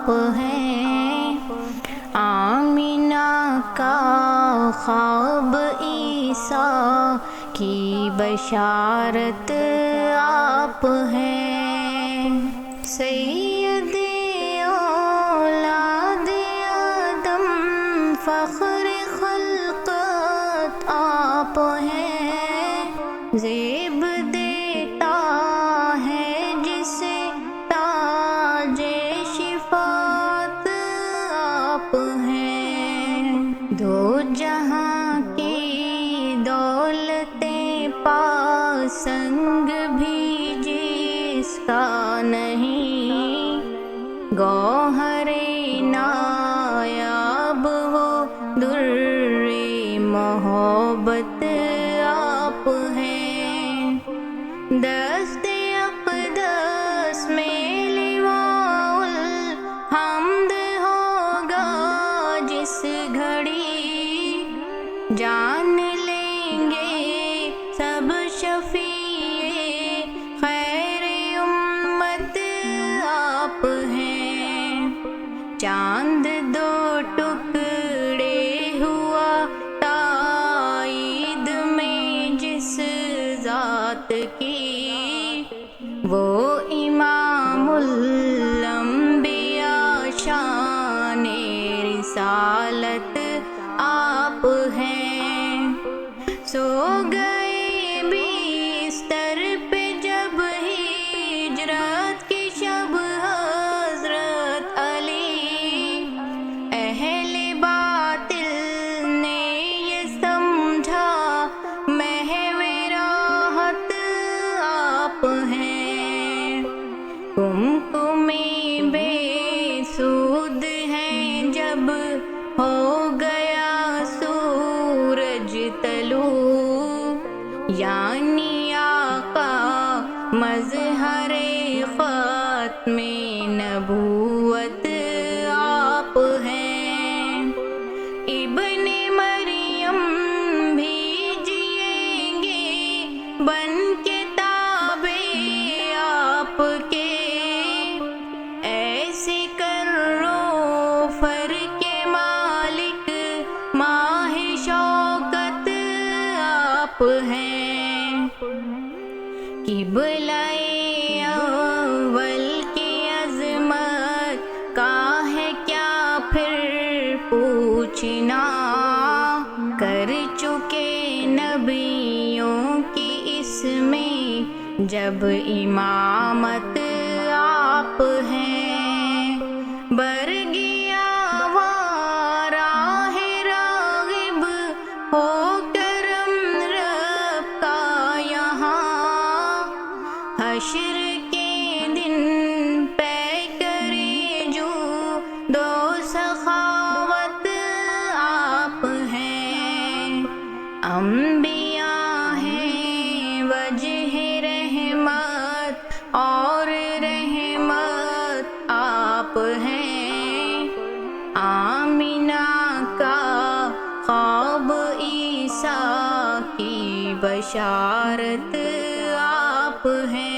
آپ ہیں، آمینہ کا خواب عیسیٰ کی بشارت آپ ہیں، سید اولاد آدم فخر خلقت آپ ہیں، زیب دیتا ہے جسے تاج شفاعت آپ ہیں، دو جہاں کی دولتیں پاسنگ بھی جس کا نہیں، گوہر نایاب وہ در محبت آپ ہیں، دست اقدس میں لواء الحمد ہوگا جس گھڑی، جان لیں گے سب شفیع خیر امت آپ ہیں، چاند دو ٹکڑے ہوا تائید میں جس ذات کی، وہ امام الانبیاء شان رسالت آپ ہیں، سو گئے بستر پہ جب ہجرت کی شب حضرت علی، اہل باطل نے یہ سمجھا محو راحت آپ ہیں، کمکمے بے سود ہیں جب ہو گیا سورج طلوع، یعنی آقا مظہر ختم نبوت آپ ہیں، ابن مریم بھی جئیں گے بن کے تابع آپ کے، ایسے کرو فر کے مالک ماہ شوکت آپ ہیں، قبلہ اول کی عظمت کا ہے کیا پھر پوچھنا، کر چکے نبیوں کی اس میں جب امامت آپ ہیں، بر گیا راہ راغب ہو کرم رب کا یہاں، حشر کے دن پے کرے جو دو سخاوت آپ ہیں، انبیاء ہیں وجہ رحمت اور رحمت آپ ہیں، آمینہ کا خواب عیسیٰ کی بشارت آپ ہیں۔